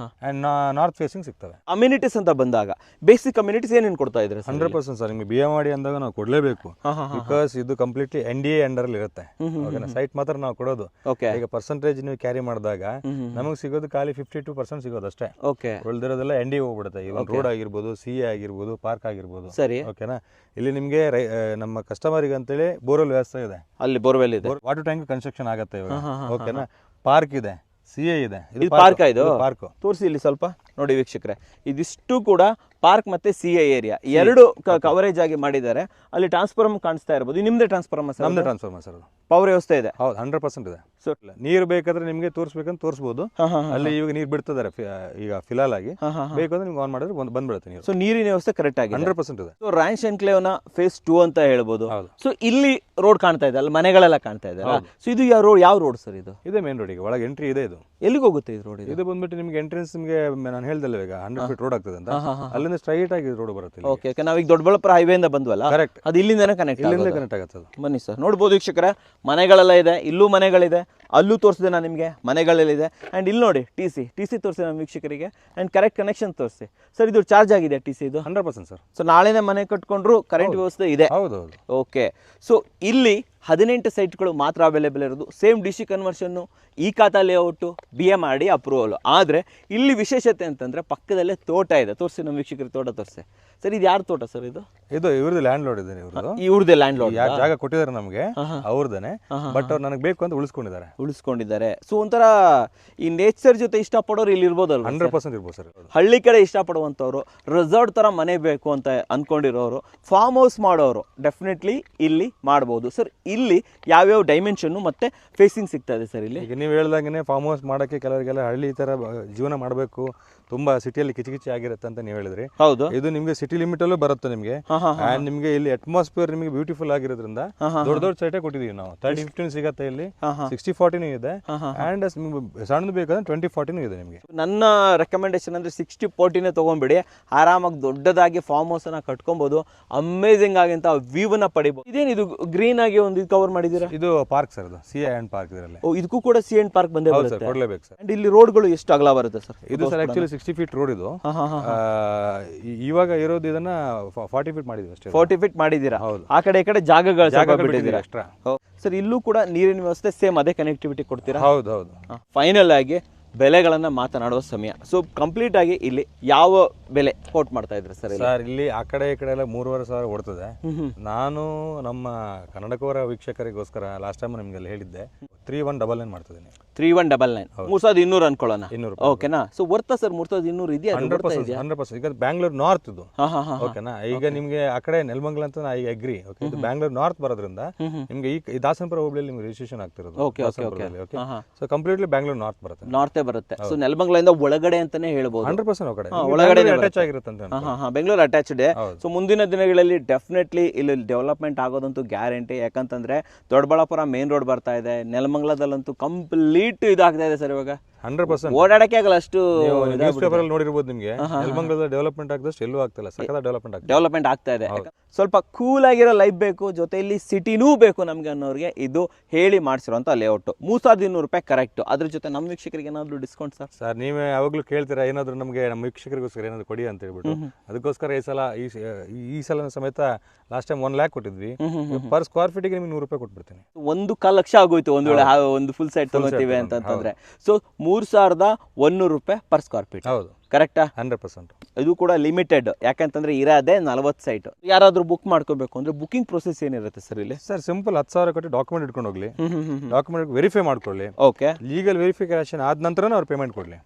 Speaker 5: ಅಂಡ್ ನಾರ್ತ್ ಫೇಸಿಂಗ್ ಸಿಗ್ತವೆ.
Speaker 4: ಅಮ್ಯುನಿಟೀಸ್ ಅಂತ ಬಂದಾಗ ಬೇಸಿಕ್ ಅಮ್ಯುನಿಟೀಸ್ ಏನೇನು ಕೊಡ್ತಾ ಇದ್ರೆ?
Speaker 5: 100% ಸರ್, ನಿಮಗೆ BMRD ಅಂದಾಗ ನಾವು ಕೊಡ್ಲೇಬೇಕು, ಬಿಕಾಸ್ ಇದು ಕಂಪ್ಲೀಟ್ಲಿ NDA ಅಂಡರ್ ಅಲ್ಲಿ ಇರುತ್ತೆ. ಸೈಟ್ ಮಾತ್ರ ನಾವು ಕೊಡೋದು. ಈಗ ಪರ್ಸೆಂಟೇಜ್ ನೀವು ಕ್ಯಾರಿ ಮಾಡಿದಾಗ ನಮಗೆ ಸಿಗೋದು ಖಾಲಿ 52% ಸಿಗೋದು ಅಷ್ಟೇ. ಉಳಿದಿರೋದೆಲ್ಲ NDA ಹೋಗ್ಬಿಡುತ್ತೆ. ಇವನ್ ರೋಡ್ ಆಗಿರ್ಬೋದು, CA ಆಗಿರ್ಬೋದು, ಪಾರ್ಕ್ ಆಗಿರ್ಬೋದು.
Speaker 4: ಸರಿ,
Speaker 5: ಓಕೆನಾ. ಇಲ್ಲಿ ನಿಮಗೆ ನಮ್ಮ ಕಸ್ಟಮರ್ಗೆ ಅಂತೇಳಿ ಬೋರ್ವೆಲ್ ವ್ಯವಸ್ಥೆ ಇದೆ,
Speaker 4: ಅಲ್ಲಿ ಬೋರ್ವೆಲ್ ಇದೆ,
Speaker 5: ವಾಟರ್ ಟ್ಯಾಂಕ್ ಕನ್ಸ್ಟ್ರಕ್ಷನ್ ಆಗುತ್ತೆ ಇವಾಗ. ಓಕೆನಾ. ಪಾರ್ಕ್ ಇದೆ, CA ಇದೆ.
Speaker 4: ಇದು ಪಾರ್ಕ್, ಇದು
Speaker 5: ಪಾರ್ಕ್.
Speaker 4: ತೋರಿಸಿ ಇಲ್ಲಿ ಸ್ವಲ್ಪ ನೋಡಿ ವೀಕ್ಷಕರೇ, ಇದಿಷ್ಟು ಕೂಡ ಪಾರ್ಕ್ ಮತ್ತೆ CA ಏರಿಯಾ ಎರಡು ಕವರೇಜ್ ಆಗಿ ಮಾಡಿದ್ದಾರೆ. ಅಲ್ಲಿ ಟ್ರಾನ್ಸ್ಫಾರ್ಮರ್ ಕಾಣಿಸ್ತಾ ಇರಬಹುದು, ನಿಮ್ದೇ ಟ್ರಾನ್ಸ್ಫಾರ್ಮರ್?
Speaker 5: ನಮ್ದೇ ಟ್ರಾನ್ಸ್ಫಾರ್ಮರ್ ಸರ್,
Speaker 4: ಪವರ್ ವ್ಯವಸ್ಥೆ ಇದೆ.
Speaker 5: ಹೌದು, 100% ಇದೆ. ಸೊ ನೀರು ಬೇಕಾದ್ರೆ ನಿಮಗೆ ತೋರಿಸ್ಬೇಕಂತ ತೋರಿಸಬಹುದು. ಅಲ್ಲಿ ಇವಾಗ ನೀರು ಬಿಡ್ತಿದ್ದಾರೆ ಈಗ ಫಿಲಾಲ್ ಆಗಿ, ಬೇಕಂದ್ರೆ ನಿಮ್ಗೆ ಆನ್ ಮಾಡಿದ್ರೆ ಬಂದ್ಬಿಡುತ್ತೆ ನೀರು.
Speaker 4: ಸೊ ನೀರಿನ ವ್ಯವಸ್ಥೆ ಕರೆಕ್ಟ್ ಆಗಿ
Speaker 5: 100% ಇದೆ.
Speaker 4: ಸೊ ರಾನ್ಶ್ ಎನ್ಕ್ಲೇವ್ ನ ಫೇಸ್ 2 ಅಂತ ಹೇಳ್ಬೋದು. ಸೊ ಇಲ್ಲಿ ರೋಡ್ ಕಾಣ್ತಾ ಇದೆ, ಅಲ್ಲಿ ಮನೆಗಳೆಲ್ಲ ಕಾಣ್ತಾ ಇದೆ. ಸೊ ಇದು ಯಾವ ರೋಡ್ ಸರ್? ಇದು
Speaker 5: ಇದೆ ಮೇನ್ ರೋಡ್, ಈಗ ಒಳಗೆ ಎಂಟ್ರಿ ಇದೆ. ಇದು
Speaker 4: ಎಲ್ಲಿಗೆ ಹೋಗುತ್ತೆ ಇದು ರೋಡ್?
Speaker 5: ಇದು ಬಂದ್ಬಿಟ್ಟು ನಿಮ್ಗೆ ಎಂಟ್ರೆನ್ಸ್, ನಿಮಗೆ ನಾನು ಹೇಳ್ದಲ್ಲ ಈಗ 100 ಫೀಟ್ ರೋಡ್ ಆಗ್ತದೆ ಅಂತ, ಅಲ್ಲಿಂದ ಸ್ಟ್ರೈಟ್ ಆಗಿ ರೋಡ್ ಬರುತ್ತೆ.
Speaker 4: ಓಕೆ, ನಾವೀಗ ದೊಡ್ಡಬಳ್ಳಾಪುರ ಹೈವೇ ಇಂದ ಬಂದ್ವಲ್ಲ,
Speaker 5: ಕರೆಕ್ಟ್,
Speaker 4: ಅದು ಇಲ್ಲಿಂದನೇ ಕನೆಕ್ಟ್
Speaker 5: ಆಗುತ್ತೆ.
Speaker 4: ಬನ್ನಿ ಸರ್, ನೋಡ್ಬೋದು ವೀಕ್ಷಕರೇ, ಮನೆಗಳೆಲ್ಲ ಇದೆ, ಇಲ್ಲೂ ಮನೆಗಳಿದೆ, ಅಲ್ಲೂ ತೋರಿಸಿದೆ ನಾನು ನಿಮಗೆ ಮನೆಗಳಲ್ಲಿದೆ. ಆ್ಯಂಡ್ ಇಲ್ಲಿ ನೋಡಿ ಟಿ ಸಿ ತೋರಿಸಿ ನಮ್ಮ ವೀಕ್ಷಕರಿಗೆ, ಆ್ಯಂಡ್ ಕರೆಕ್ಟ್ ಕನೆಕ್ಷನ್ ತೋರಿಸಿ. ಸರ್ ಇದು ಚಾರ್ಜ್ ಆಗಿದೆ ಟಿ ಸಿ? ಇದು
Speaker 5: 100% ಸರ್.
Speaker 4: ಸೊ ನಾಳೆನೇ ಮನೆ ಕಟ್ಕೊಂಡ್ರು ಕರೆಂಟ್ ವ್ಯವಸ್ಥೆ ಇದೆ?
Speaker 5: ಹೌದು.
Speaker 4: ಓಕೆ, ಸೊ ಇಲ್ಲಿ 18 ಸೈಟ್ಗಳು ಮಾತ್ರ ಅವೈಲೇಬಲ್ ಇರೋದು. ಸೇಮ್ DC ಕನ್ವರ್ಷನ್ನು, ಈ ಖಾತಾ ಲೇಔಟು, BMRD ಅಪ್ರೂವಲ್. ಆದರೆ ಇಲ್ಲಿ ವಿಶೇಷತೆ ಅಂತಂದರೆ ಪಕ್ಕದಲ್ಲೇ ತೋಟ ಇದೆ. ತೋರಿಸಿ ನಮ್ಮ ವೀಕ್ಷಕರಿಗೆ ತೋಟ ತೋರಿಸಿ. ಸರ್ ಇದು ಯಾರ ತೋಟ ಸರ್? ಇದು
Speaker 5: ಇವ್ರದ್ದು ಲ್ಯಾಂಡ್ ಲೋಡ್ ಇದೆ.
Speaker 4: ಇವ್ರದ್ದೇ ಲ್ಯಾಂಡ್ ಲೋಡ್,
Speaker 5: ಯಾರು ಜಾಗ ಕೊಟ್ಟಿದ್ದಾರೆ ನಮಗೆ ಅವ್ರದ್ದೇನೆ, ಬಟ್ ಅವ್ರು ನನಗೆ ಬೇಕು ಅಂತ ಉಳಿಸ್ಕೊಂಡಿದ್ದಾರೆ.
Speaker 4: ಸೊ ಒಂಥರ ಈ ನೇಚರ್ ಜೊತೆ ಇಷ್ಟಪಡೋರು ಇಲ್ಲಿ ಇರ್ಬೋದಲ್ಲ?
Speaker 5: 100% ಇರ್ಬೋದು ಸರ್.
Speaker 4: ಹಳ್ಳಿ ಕಡೆ ಇಷ್ಟಪಡುವಂಥವ್ರು, ರೆಸಾರ್ಟ್ ಥರ ಮನೆ ಬೇಕು ಅಂತ ಅಂದ್ಕೊಂಡಿರೋರು, ಫಾರ್ಮ್ ಹೌಸ್ ಮಾಡೋರು ಡೆಫಿನೆಟ್ಲಿ ಇಲ್ಲಿ ಮಾಡ್ಬೋದು. ಸರ್ ಇಲ್ಲಿ ಯಾವ್ಯಾವ ಡೈಮೆನ್ಷನ್ನು ಮತ್ತು ಫೇಸಿಂಗ್ ಸಿಗ್ತಾ ಇದೆ ಸರ್ ಇಲ್ಲಿ?
Speaker 5: ಈಗ ನೀವು ಹೇಳ್ದಂಗೆ ಫಾರ್ಮ್ ಹೌಸ್ ಮಾಡೋಕ್ಕೆ ಕೆಲವರಿಗೆಲ್ಲ ಹಳ್ಳಿ ಥರ ಜೀವನ ಮಾಡಬೇಕು, ತುಂಬ ಸಿಟಿಯಲ್ಲಿ ಕಿಚಿ ಆಗಿರುತ್ತೆ ಅಂತ ನೀವು ಹೇಳಿದ್ರಿ.
Speaker 4: ಹೌದು,
Speaker 5: ಇದು ನಿಮಗೆ ಸಿಟಿ ಲಿಮಿಟಲ್ಲೂ ಬರುತ್ತೆ ನಿಮಗೆ. ಆ್ಯಂಡ್ ನಿಮಗೆ ಇಲ್ಲಿ ಅಟ್ಮಾಸ್ಫಿಯರ್ ನಿಮಗೆ ಬ್ಯೂಟಿಫುಲ್ ಆಗಿರೋದ್ರಿಂದ ದೊಡ್ಡ ಸೈಟೇ ಕೊಟ್ಟಿದ್ದೀವಿ ನಾವು. 30-15 ಸಿಗುತ್ತೆ ಇಲ್ಲಿ, 60-40 ಇದೆ, ಆ್ಯಂಡ್ ಸಣ್ಣದು ಬೇಕಾದ್ರೆ 20-40 ಇದೆ ನಿಮಗೆ.
Speaker 4: ನನ್ನ ರೆಕಮೆಂಡೇಶನ್ ಅಂದರೆ 60-40 ತೊಗೊಂಬಿಡಿ, ಆರಾಮಾಗಿ ದೊಡ್ಡದಾಗಿ ಫಾರ್ಮ್ ಹೌಸನ್ನು ಕಟ್ಕೊಬೋದು, ಅಮೇಝಿಂಗ್ ಆಗಿಂತ ವ್ಯೂವನ್ನ ಪಡಿಬೋದು. ಇದೇನಿದು ಗ್ರೀನ್ ಆಗಿ ಒಂದು ಇದು ಕವರ್ ಮಾಡಿದ್ದೀರಾ?
Speaker 5: ಇದು ಪಾರ್ಕ್ ಸರ್, ಇದು C&P ಪಾರ್ಕ್ ಇದರಲ್ಲಿ.
Speaker 4: ಇದಕ್ಕೂ ಕೂಡ C&P ಪಾರ್ಕ್ ಬಂದೇ ಬರುತ್ತೆ?
Speaker 5: ಕೊಡಲೇಬೇಕು ಸರ್.
Speaker 4: ಅಂಡ್ ಇಲ್ಲಿ ರೋಡ್ಗಳು ಎಷ್ಟು ಅಗಲ ಬರುತ್ತೆ ಸರ್?
Speaker 5: ಇದು ಸರ್ ಆಕ್ಚುಲಿ 60 ಫೀಟ್ ರೋಡ್ ಇದು. ಇವಾಗ ಇರೋದು ಇದನ್ನ 40 ಫೀಟ್ ಮಾಡಿದ್ವಿ ಅಷ್ಟೇ.
Speaker 4: 40 ಫೀಟ್ ಮಾಡಿದ್ದೀರಾ?
Speaker 5: ಹೌದು.
Speaker 4: ಆ ಕಡೆ ಈ ಕಡೆ ಜಾಗ ಬಿಟ್ಟಿದ್ದೀರಾ
Speaker 5: ಎಕ್ಸ್ಟ್ರಾ.
Speaker 4: ಸರ್ ಇಲ್ಲೂ ಕೂಡ ನೀರಿನ ವ್ಯವಸ್ಥೆ ಸೇಮ್ ಅದೇ ಕನೆಕ್ಟಿವಿಟಿ ಕೊಡ್ತೀರಾ?
Speaker 5: ಹೌದು ಹೌದು.
Speaker 4: ಫೈನಲ್ ಆಗಿ ಬೆಲೆಗಳನ್ನು ಮಾತನಾಡುವ ಸಮಯ. ಸೊ ಕಂಪ್ಲೀಟ್ ಆಗಿ ಇಲ್ಲಿ ಯಾವ ಬೆಲೆ ಕೋಟ್ ಮಾಡ್ತಾ ಇದ್ರೆ ಸರ್?
Speaker 5: ಸರ್ ಇಲ್ಲಿ ಆ ಕಡೆ ಈ ಕಡೆ ಎಲ್ಲ 3,500 ಓಡ್ತದೆ. ನಾನು ನಮ್ಮ ಕನ್ನಡಕವರ ವೀಕ್ಷಕರಿಗೋಸ್ಕರ ಲಾಸ್ಟ್ ಟೈಮ್ ನಿಮ್ಗೆಲ್ಲ ಹೇಳಿದ್ದೆ 3199 ಮಾಡ್ತಿದ್ದೀನಿ.
Speaker 4: 3199 3200 ಅನ್ಕೊಳ್ಳೋಣ.
Speaker 5: 200
Speaker 4: ಓಕೆನಾ? ಸೊ ವರ್ತ ಸರ್ 3200 ಇದೆಯಾ?
Speaker 5: 100%. ಈಗ ಬ್ಯಾಂಗ್ಳೂರ್ ನಾರ್ತ್ ಇದು. ಓಕೆನಾ? ಈಗ ನಿಮ್ಗೆ ಆ ಕಡೆ ನೆಲಮಂಗಲ ಅಂತ ಐ ಅಗ್ರಿ. ಓಕೆ, ಇದು ಬ್ಯಾಂಗ್ಳೂರ್ ನಾರ್ತ್ ಬರೋದ್ರಿಂದ ನಿಮ್ಗೆ ಈ ದಾಸನಪುರ ಹೋಬಳಿಯಲ್ಲಿ ನಿಮ್ಗೆ ರಿಜಿಸ್ಟ್ರೇಷನ್ ಆಗ್ತಿರೋದು. Okay, so completely Bangalore north ಬರುತ್ತೆ.
Speaker 4: ನಾರ್ತ್ ಬರುತ್ತೆ. ಸೊ ನೆಲಮಂಗಲದಿಂದ ಒಳಗಡೆ ಅಂತಾನೆ ಹೇಳ್ಬೋದು.
Speaker 5: 100%
Speaker 4: ಒಳಗಡೆ
Speaker 5: ಅಟ್ಯಾಚ್ ಆಗಿರುತ್ತೆ ಅಂತ.
Speaker 4: ಬೆಂಗಳೂರು ಅಟ್ಯಾಚ್ಡ್. ಸೊ ಮುಂದಿನ ದಿನಗಳಲ್ಲಿ ಡೆಫಿನೆಟ್ಲಿ ಇಲ್ಲಿ ಡೆವಲಪ್ಮೆಂಟ್ ಆಗೋದಂತೂ ಗ್ಯಾರಂಟಿ. ಯಾಕಂತಂದ್ರೆ ದೊಡ್ಡಬಳ್ಳಾಪುರ ಮೇನ್ ರೋಡ್ ಬರ್ತಾ ಇದೆ, ನೆಲಮಂಗಲದಲ್ಲಂತೂ ಕಂಪ್ಲೀಟ್ ಇದಾಗ್ತಾ ಇದೆ ಸರ್. ಇವಾಗ
Speaker 5: 100%
Speaker 4: ಓಡಾಡಕ್ಕೆ ಆಗಲ್ಲ ಅಷ್ಟು.
Speaker 5: ನ್ಯೂಸ್ ಪೇಪರ್ ಅಲ್ಲಿ ನೋಡಿರ್ಬೋದು ನಿಮ್ಗೆ, ನೆಲಮಂಗಲದ ಡೆವಲಪ್ಮೆಂಟ್ ಆಗ್ದಷ್ಟು ಎಲ್ಲೂ ಆಗ್ತಿಲ್ಲ, ಸಕಲ ಡೆವಲಪ್ಮೆಂಟ್ ಆಗ್ತಾ ಇದೆ. ಸ್ವಲ್ಪ ಕೂಲ್ ಆಗಿರೋ ಲೈಫ್ ಬೇಕು, ಜೊತೆಯಲ್ಲಿ ಸಿಟಿನೂ ಬೇಕು ನಮ್ಗೆ ಅನ್ನೋರಿಗೆ ಇದು ಹೇಳಿ ಮಾಡಿಸಿರುವಂತ ಲೇಔಟ್. 3200 ರೂಪಾಯಿ ಕರೆಕ್ಟ್. ಅದ್ರ ಜೊತೆ ನಮ್ಮ ವೀಕ್ಷಕರಿಗೆ ಏನಾದ್ರು ಡಿಸ್ಕೌಂಟ್ ಸರ್? ಸರ್ ನೀವೇ ಯಾವಾಗಲೂ ಕೇಳ್ತೀರಾ ಏನಾದ್ರು ನಮಗೆ ನಮ್ಮ ವೀಕ್ಷಕರಿಗೋಸ್ಕರ ಏನಾದ್ರು ಕೊಡಿ ಅಂತ ಹೇಳ್ಬಿಟ್ಟು, ಅದಕ್ಕೋಸ್ಕರ ಈ ಸಲ ಸಮೇತ ಲಾಸ್ಟ್ ಟೈಮ್ 1 lakh ಕೊಟ್ಟಿದ್ವಿ. ಪರ್ ಸ್ಕ್ವೇರ್ ಫೀಟಿಗೆ ನಿಮ್ಗೆ 100 ರೂಪಾಯಿ ಕೊಟ್ಬಿಡ್ತೀನಿ.
Speaker 4: 1 ಲಕ್ಷ ಆಗೋಯ್ತು ಒಂದು ವೇಳೆ ಒಂದು ಫುಲ್ ಸೈಟ್ ತಗೋತೀವಿ ಅಂತಂದ್ರೆ. ಸೊ 3100 ರೂಪಾಯಿ ಪರ್ ಸ್ಕ್ವೇರ್ ಫೀಟ್.
Speaker 5: ಹೌದು,
Speaker 4: ಕರೆಕ್ಟಾ?
Speaker 5: 100%.
Speaker 4: ಇದು ಕೂಡ ಲಿಮಿಟೆಡ್, ಯಾಕಂತಂದ್ರೆ ಇರೋದೇ 40 ಸೈಟ್. ಯಾರಾದ್ರೂ ಬುಕ್ ಮಾಡ್ಕೋಬೇಕು ಅಂದ್ರೆ ಬುಕಿಂಗ್ ಪ್ರೊಸೆಸ್ ಏನಿರುತ್ತೆ ಸರ್ ಇಲ್ಲಿ?
Speaker 5: ಸರ್ ಸಿಂಪಲ್ 10,000 ಕೊಟ್ಟು ಡಾಕ್ಯುಮೆಂಟ್ ಇಟ್ಕೊಂಡು ಹೋಗ್ಲಿ, ಡಾಕ್ಯುಮೆಂಟ್ ವೆರಿಫೈ ಮಾಡ್ಕೊಳ್ಳಿ.
Speaker 4: ಓಕೆ,
Speaker 5: ಲೀಗಲ್ ವೆರಿಫಿಕೇಶನ್ ಆದ ನಂತರ ಅವ್ರು ಪೇಮೆಂಟ್ ಕೊಡ್ಲಿ.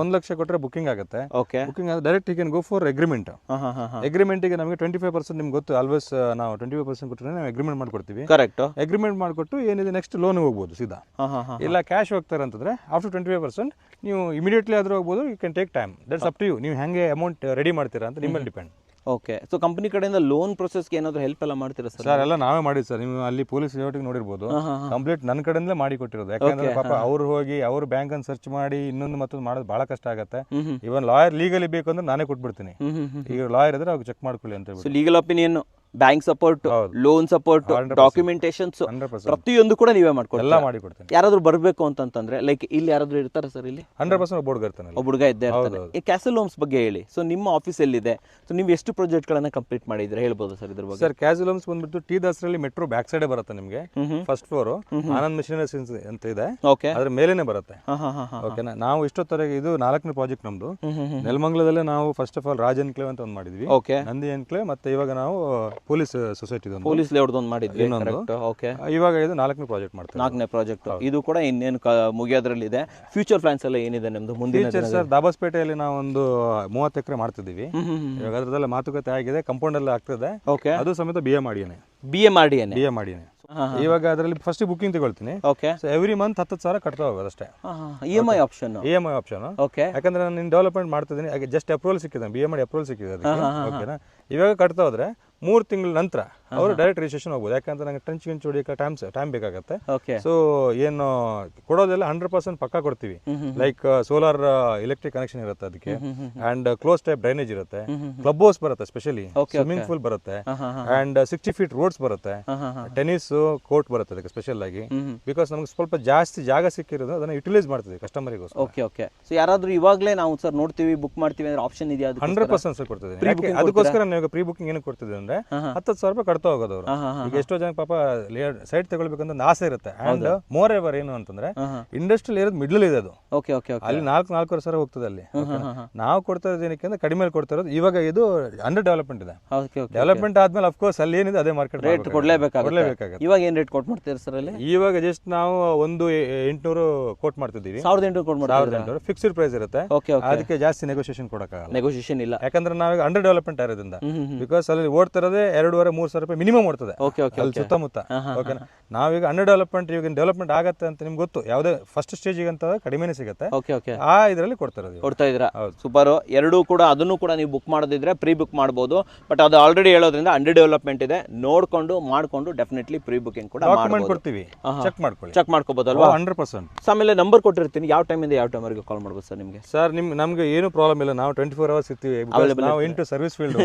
Speaker 5: 1 ಲಕ್ಷ ಕೊಟ್ಟರೆ ಬುಕಿಂಗ್ ಆಗುತ್ತೆ.
Speaker 4: Okay,
Speaker 5: booking direct you can go for agreement. ಅಗ್ರಿಮೆಂಟ್ಗೆ ನಮಗೆ 25% ನಿಮ್ಗೆ ಗೊತ್ತು, ಆಲ್ವೇಸ್ ನಾವು 25% ಕೊಟ್ಟರೆ ನಾವು ಅಗ್ರಿಮೆಂಟ್ ಮಾಡ್ಕೊಡ್ತೀವಿ.
Speaker 4: ಕರೆಕ್ಟ್.
Speaker 5: ಅಗ್ರಿಮೆಂಟ್ ಮಾಡಿಕೊಟ್ಟು ಏನಿದೆ ನೆಕ್ಸ್ಟ್ ಲೋನ್ ಹೋಗ್ಬೋದು ಸೀದಾ. ಇಲ್ಲ ಕ್ಯಾಶ್ ಹೋಗ್ತಾರೆ ಅಂತಂದ್ರೆ ಆಫ್ಟರ್ 25% ನೀವು ಇಮಿಡಿಯೇಟ್ಲಿ ಆದ್ರೂ ಹೋಗ್ಬೋದು. You can take time, that's up to you. ನೀವು ಹೆಂಗೆ ಅಮೌಂಟ್ ರೆಡಿ ಮಾಡ್ತೀರಾ ಅಂತ ನಿಮ್ಮಲ್ಲಿ ಡಿಪೆಂಡ್.
Speaker 4: ಓಕೆ, ಸೊ ಕಂಪನಿ ಕಡೆಯಿಂದ ಲೋನ್ ಪ್ರೊಸೆಸ್ಗೆ ಏನಾದರೂ ಹೆಲ್ಪ್ ಎಲ್ಲ ಮಾಡ್ತೀರಾ ಸರ್?
Speaker 5: ಸರ್ ಎಲ್ಲ ನಾವೇ ಮಾಡಿದ್ದು ಸರ್. ನೀವು ಅಲ್ಲಿ ಪೊಲೀಸ್ ಲೇಔಟಿಗೆ ನೋಡಿರ್ಬೋದು, ಕಂಪ್ಲೀಟ್ ನನ್ನ ಕಡೆಯಿಂದಲೇ ಮಾಡಿ ಕೊಟ್ಟಿರೋದು. ಯಾಕಂದ್ರೆ ಪಾಪ ಅವ್ರು ಹೋಗಿ ಅವ್ರ ಬ್ಯಾಂಕ್ ಅನ್ನು ಸರ್ಚ್ ಮಾಡಿ ಇನ್ನೊಂದು ಮತ್ತೊಂದು ಮಾಡೋದು ಬಹಳ ಕಷ್ಟ ಆಗುತ್ತೆ. ಇವನ್ ಲಾಯರ್ ಲೀಗಲಿ ಬೇಕು ಅಂದ್ರೆ ನಾನೇ ಕೊಟ್ಬಿಡ್ತೀನಿ. ಈಗ ಲಾಯರ್ ಇದ್ರೆ ಅವ್ರಿಗೆ ಚೆಕ್ ಮಾಡ್ಕೊಳ್ಳಿ ಅಂತ ಹೇಳ್ಬಿಟ್ಟು.
Speaker 4: Legal opinion, bank support, loan support, documentations ಪ್ರತಿಯೊಂದು ಕೂಡ ನೀವೇ ಮಾಡ್ಕೊಡ್ತೀರಾ?
Speaker 5: ಎಲ್ಲ ಮಾಡಿ ಕೊಡ್ತೀನಿ.
Speaker 4: ಯಾರಾದ್ರೂ ಬರಬೇಕು ಅಂತಂದ್ರೆ ಲೈಕ್ ಇಲ್ಲಿ ಯಾರಾದ್ರೂ ಇರ್ತಾರೆ ಸರ್? ಇಲ್ಲಿ
Speaker 5: 100% ಒಬ್ಬ ಹುಡುಗ ಇರ್ತಾನೆ,
Speaker 4: ಒಬ್ಬ ಹುಡುಗ ಇದ್ದೇ ಇರ್ತಾನೆ. ಈ ಕ್ಯಾಸಲ್ ಹೋಮ್ಸ್ ಬಗ್ಗೆ ಹೇಳಿ. ಸೊ ನಿಮ್ಮ ಆಫೀಸ್ ಎಲ್ಲಿದೆ? ಸೊ ನೀವು ಎಷ್ಟು ಪ್ರಾಜೆಕ್ಟ್ ಗಳನ್ನ ಕಂಪ್ಲೀಟ್ ಮಾಡಿದ್ರೆ ಹೇಳ್ಬೋದು ಸರ್ ಇದ್ರ ಬಗ್ಗೆ?
Speaker 5: ಸರ್ ಕ್ಯಾಸಲ್ ಹೋಮ್ಸ್ ಬಂದ್ಬಿಟ್ಟು ಟಿ ದಾಸರಲ್ಲಿ ಮೆಟ್ರೋ ಬ್ಯಾಕ್ ಸೈಡ್ ಬರುತ್ತೆ ನಿಮಗೆ. ಫಸ್ಟ್ ಫ್ಲೋರ್ ಆನಂದ್ ಮಿಷನರೀಸ್ ಅಂತ ಇದೆ,
Speaker 4: ಓಕೆ,
Speaker 5: ಅದ್ರ ಮೇಲೇನೆ ಬರುತ್ತೆ. ಓಕೆನಾ? ನಾವು ಇಷ್ಟೊತ್ತರೆಗೆ ಇದು 4ನೇ ಪ್ರಾಜೆಕ್ಟ್ ನಮ್ದು. ನೆಲಮಂಗಲದಲ್ಲೇ ನಾವು first of all Raj enclave ಅಂತ ಒಂದು ಮಾಡಿದ್ವಿ,
Speaker 4: ಓಕೆ,
Speaker 5: ನಂದಿ ಎನ್ಕ್ಲೇವ್, ಮತ್ತೆ ಇವಾಗ ನಾವು ಪೊಲೀಸ್ ಸೊಸೈಟಿ
Speaker 4: ಪೊಲೀಸ್ ಲೇಔಟ್ ಒಂದು ಮಾಡಿದ್ವಿ. ಓಕೆ,
Speaker 5: ಇವಾಗ ಇದು 4ನೇ ಪ್ರಾಜೆಕ್ಟ್ ಮಾಡ್ತೀವಿ.
Speaker 4: 4ನೇ ಪ್ರಾಜೆಕ್ಟ್. ಇದು ಕೂಡ ಇನ್ನೇನು ಮುಗಿಯೋದ್ರಲ್ಲಿ ಇದೆ. ಫ್ಯೂಚರ್ ಪ್ಲಾನ್ಸ್ ಎಲ್ಲ ಏನಿದೆ ನಮ್ದು ಮುಂದಿನ?
Speaker 5: ಸರ್ ದಾಬಾಸ್ಪೇಟೆಯಲ್ಲಿ ನಾವು ಒಂದು 30 ಎಕರೆ ಮಾಡ್ತಿದ್ದೀವಿ. ಇವಾಗ ಅದ್ರದ್ದೆಲ್ಲ ಮಾತುಕತೆ ಆಗಿದೆ, ಕಂಪೌಂಡ್ ಎಲ್ಲ ಆಗ್ತದೆ.
Speaker 4: ಓಕೆ,
Speaker 5: ಅದು ಸಮೇತ BA ಮಾಡಿಯೇನೆ. ಇವಾಗ ಅದರಲ್ಲಿ ಫಸ್ಟ್ ಬುಕಿಂಗ್ ತಗೊಳ್ತೀನಿ.
Speaker 4: ಓಕೆ,
Speaker 5: ಸೊ ಎವ್ರಿ ಮಂತ್ 10,000 ಕಟ್ತಾ ಹೋಗೋದು ಅಷ್ಟೇ.
Speaker 4: EMI option.
Speaker 5: ಓಕೆ, ಯಾಕಂದ್ರೆ ನಾನು ಡೆವಲಪ್ಮೆಂಟ್ ಮಾಡ್ತಿದ್ದೀನಿ. ಜಸ್ಟ್ ಅಪ್ರೂವಲ್ ಸಿಕ್ಕಿದೆ, BA ಮಾಡಿ ಅಪ್ರೂವಲ್ ಸಿಕ್ಕಿದೆ ಅದಕ್ಕೆ. ಓಕೆನಾ? ಇವಾಗ ಕಟ್ತಾ ಹೋದ್ರೆ 3 ತಿಂಗಳ ನಂತರ ಅವರು ಡೈರೆಕ್ಟ್ ರಿಜಿಸ್ಟ್ರೇಷನ್ ಹೋಗ್ಬೋದು. ಯಾಕಂದ್ರೆ ನಂಗೆ ಟ್ರೆಂಚ್ ಗಿಂಚ್ ಹೊಡಿಯೋಕೆ ಟೈಮ್ ಬೇಕಾಗುತ್ತೆ. ಸೊ ಏನು ಕೊಡೋದೆಲ್ಲ 100% ಪಕ್ಕ ಕೊಡ್ತೀವಿ. ಲೈಕ್ ಸೋಲಾರ್ ಎಲೆಕ್ಟ್ರಿಕ್ ಕನೆಕ್ಷನ್ ಇರುತ್ತೆ ಅದಕ್ಕೆ, ಅಂಡ್ ಕ್ಲೋಸ್ ಟೈಪ್ ಡ್ರೈನೇಜ್ ಇರುತ್ತೆ, ಕ್ಲಬ್ ಹೌಸ್ ಬರುತ್ತೆ, ಸ್ಪೆಷಲಿ ಸ್ವಿಮ್ಮಿಂಗ್ ಪೂಲ್ ಬರುತ್ತೆ, ಅಂಡ್ 60 ಫೀಟ್ ರೋಡ್ಸ್ ಬರುತ್ತೆ, ಟೆನಿಸ್ ಕೋರ್ಟ್ ಬರುತ್ತೆ ಅದಕ್ಕೆ ಸ್ಪೆಷಲ್ ಆಗಿ. ಬಿಕಾಸ್ ನಮ್ಗೆ ಸ್ವಲ್ಪ ಜಾಸ್ತಿ ಜಾಗ ಸಿಕ್ಕಿರೋದು ಅದನ್ನ ಯುಟಿಲೈಸ್ ಮಾಡ್ತೀವಿ ಕಸ್ಟಮರಿಗೋಸ್ಕರ.
Speaker 4: ಓಕೆ. ಸೊ ಯಾರಾದ್ರೂ ಇವಾಗಲೇ ನಾವು ಸರ್ ನೋಡ್ತೀವಿ ಬುಕ್ ಮಾಡ್ತೀವಿ ಅಂದ್ರೆ ಆಪ್ಷನ್ ಇದೆಯಾ?
Speaker 5: 100% ಸರ್ ಕೊಡ್ತೀವಿ. ಅದಕ್ಕೋಸ್ಕರ ನಾವು ಪ್ರೀ ಬುಕಿಂಗ್ ಏನಕ್ಕೆ ಕೊಡ್ತಿದ್ವಿ ಅಂದ್ರೆ 10,000 ರೂಪಾಯಿ ಕಟ್ತಾ ಹೋಗೋದು ಅವರು. ಈಗ ಎಷ್ಟೋ ಜನ ಪಾಪ ಸೈಟ್ ತಗೊಳ್ಬೇಕಂತ ಆಸೆ ಇರುತ್ತೆ. ಅಂಡ್ ಮೋರ್ ಎವರ್ ಏನು ಅಂತಂದ್ರೆ ಇಂಡಸ್ಟ್ರಿಯಲ್ ಏರಿಯಾದ ಮಿಡ್ಲ್ ಇದೆ ಅದು. ಅಲ್ಲಿ 4,500 ಸಾವಿರ ಹೋಗ್ತದೆ ಅಲ್ಲಿ. ನಾವು ಕೊಡ್ತಾ ಇರೋದು ಏನಕ್ಕೆ ಅಂದ್ರೆ ಕಡಿಮೆ ಕೊಡ್ತಾ ಇರೋದು. ಇವಾಗ ಇದು ಅಂಡರ್ ಡೆವಲಪ್ಮೆಂಟ್ ಇದೆ. ಡೆವಲಪ್ಮೆಂಟ್ ಆದ್ಮೇಲೆ ಅಫ್ಕೋರ್ಸ್ ಅಲ್ಲಿ ಏನಿದೆ ಅದೇ ಮಾರ್ಕೆಟ್
Speaker 4: ರೇಟ್ ಕೊಡ್ಲೇಬೇಕಾಗುತ್ತೆ. ಇವಾಗ ಏನ್ ರೇಟ್ ಕೋಟ್ ಮಾಡ್ತೀರಾ ಸರ್ ಅಲ್ಲಿ?
Speaker 5: ಇವಾಗ ಜಸ್ಟ್ ನಾವು 1,800 ಕೋಟ್ ಮಾಡ್ತಿದ್ದೀವಿ.
Speaker 4: 1,800 ಕೋಟ್ ಮಾಡ್ತೀರಾ?
Speaker 5: ಫಿಕ್ಸ್ಡ್ ಪ್ರೈಸ್ ಇರುತ್ತೆ. ಅದಕ್ಕೆ ಜಾಸ್ತಿ ನೆಗೋಷಿಯೇಷನ್ ಕೊಡಕ್ಕಾಗಲ್ಲ.
Speaker 4: ನೆಗೋಷಿಯೇಷನ್ ಇಲ್ಲ,
Speaker 5: ಯಾಕಂದ್ರೆ ನಾವೀಗ ಅಂಡರ್ ಡೆವಲಪ್ಮೆಂಟ್ ಇರೋದ್ರಿಂದ. ಬಿಕಾಸ್ ಅಲ್ಲಿ ಓಡ್ತಾ ಇರೋದೇ 2,500-3,000 ರೂಪಾಯಿ ಮಿನಿಮಮ್ ಓಡ್ತದೆ
Speaker 4: ಓಕೆ ಓಕೆ
Speaker 5: ಅಲ್ಲಿ ಸುತ್ತಮುತ್ತ. ಓಕೆನಾ, ನಾವೀಗ ಅಂಡರ್ ಡೆವಲಪ್ಮೆಂಟ್ ಈಗ ಡೆವಲಪ್ಮೆಂಟ್ ಆಗತ್ತೆ ಅಂತ ನಿಮ್ಗೆ ಗೊತ್ತು, ಯಾವುದೇ ಫಸ್ಟ್ ಸ್ಟೇಜಿಗೆ ಅಂತ ಕಡಿಮೆನೇ ಸಿಗುತ್ತೆ,
Speaker 4: ಓಕೆ ಓಕೆ
Speaker 5: ಆ ಇದರಲ್ಲಿ ಕೊಡ್ತಾರೆ.
Speaker 4: ಕೊಡ್ತಾ ಇದ್ದೀರಾ? ಸೂಪರ್. ಎರಡೂ ಕೂಡ ಅದನ್ನು ಕೂಡ ನೀವು ಬುಕ್ ಮಾಡೋದಿದ್ರೆ ಪ್ರೀ ಬುಕ್ ಮಾಡ್ಬೋದು. ಬಟ್ ಅದು ಆಲ್ರೆಡಿ ಹೇಳೋದ್ರಿಂದ ಅಂಡರ್ ಡೆವಲಪ್ಮೆಂಟ್ ಇದೆ, ನೋಡ್ಕೊಂಡು ಮಾಡ್ಕೊಂಡು ಡೆಫಿನೆಟ್ಲಿ ಪ್ರೀ ಬುಕಿಂಗ್ ಕೂಡ
Speaker 5: ಡಾಕ್ಯುಮೆಂಟ್ ಕೊಡ್ತೀವಿ, ಚೆಕ್ ಮಾಡ್ಕೊಳ್ಳಿ,
Speaker 4: ಚೆಕ್ ಮಾಡ್ಕೋಬೋದಲ್ವಾ?
Speaker 5: 100%.
Speaker 4: ಆಮೇಲೆ ನಂಬರ್ ಕೊಟ್ಟಿರ್ತೀನಿ, ಯಾವ ಟೈಮಿಂದ ಯಾವ ಟೈಮ್ವರೆಗೆ ಕಾಲ್ ಮಾಡ್ಬೋದು ಸರ್ ನಿಮಗೆ?
Speaker 5: ಸರ್ ನಮ್ಗೆ ಏನು ಪ್ರಾಬ್ಲಮ್ ಇಲ್ಲ, ನಾವು 24 hours ಇರ್ತೀವಿ, ನಾವು ಇಂಟು ಸರ್ವಿಸ್ ಫೀಲ್ಡ್.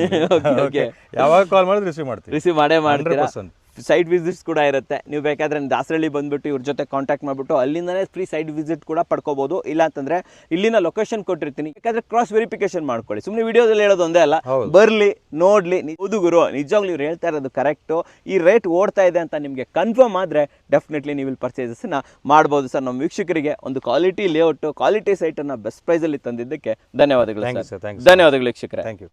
Speaker 5: ಯಾವಾಗ ಕಾಲ್ ಮಾಡಿದ್ರೆ ರಿಸೀವ್ ಮಾಡ್ತೀವಿ,
Speaker 4: ರಿಸೀವ್ ಮಾಡೇ ಮಾಡ್ತೀರಾ.
Speaker 5: 100%.
Speaker 4: ಸೈಟ್ ವಿಸಿಟ್ಸ್ ಕೂಡ ಇರುತ್ತೆ, ನೀವು ಬೇಕಾದ್ರೆ ದಾಸರಳ್ಳಿ ಬಂದ್ಬಿಟ್ಟು ಇವ್ರ ಜೊತೆ ಕಾಂಟ್ಯಾಕ್ಟ್ ಮಾಡಿಬಿಟ್ಟು ಅಲ್ಲಿಂದನೇ ಫ್ರೀ ಸೈಟ್ ವಿಸಿಟ್ ಕೂಡ ಪಡ್ಕೋಬಹುದು. ಇಲ್ಲ ಅಂತಂದ್ರೆ ಇಲ್ಲಿನ ಲೊಕೇಶನ್ ಕೊಟ್ಟಿರ್ತೀನಿ, ಬೇಕಾದ್ರೆ ಕ್ರಾಸ್ ವೆರಿಫಿಕೇಶನ್ ಮಾಡ್ಕೊಳ್ಳಿ. ಸುಮ್ಮನೆ ವಿಡಿಯೋದಲ್ಲಿ ಹೇಳೋದು ಒಂದೇ ಅಲ್ಲ, ಬರ್ಲಿ ನೋಡ್ಲಿ, ಹೌದು ಗುರು ನಿಜವಾಗ್ಲೂ ಇವ್ರು ಹೇಳ್ತಾ ಇರೋದು ಕರೆಕ್ಟು, ಈ ರೇಟ್ ಓಡ್ತಾ ಇದೆ ಅಂತ ನಿಮಗೆ ಕನ್ಫರ್ಮ್ ಆದರೆ ಡೆಫಿನೆಟ್ಲಿ ನೀವು ಇಲ್ಲಿ ಪರ್ಚೇಸಸ್ನ ಮಾಡ್ಬೋದು ಸರ್. ನಮ್ಮ ವೀಕ್ಷಕರಿಗೆ ಒಂದು ಕ್ವಾಲಿಟಿ ಲೇಔಟ್, ಕ್ವಾಲಿಟಿ ಸೈಟನ್ನು ಬೆಸ್ಟ್ ಪ್ರೈಸಲ್ಲಿ ತಂದಿದ್ದಕ್ಕೆ ಧನ್ಯವಾದಗಳು ಸರ್.
Speaker 5: Thank you.
Speaker 4: ಧನ್ಯವಾದಗಳು ವೀಕ್ಷಕರೇ.
Speaker 5: Thank you.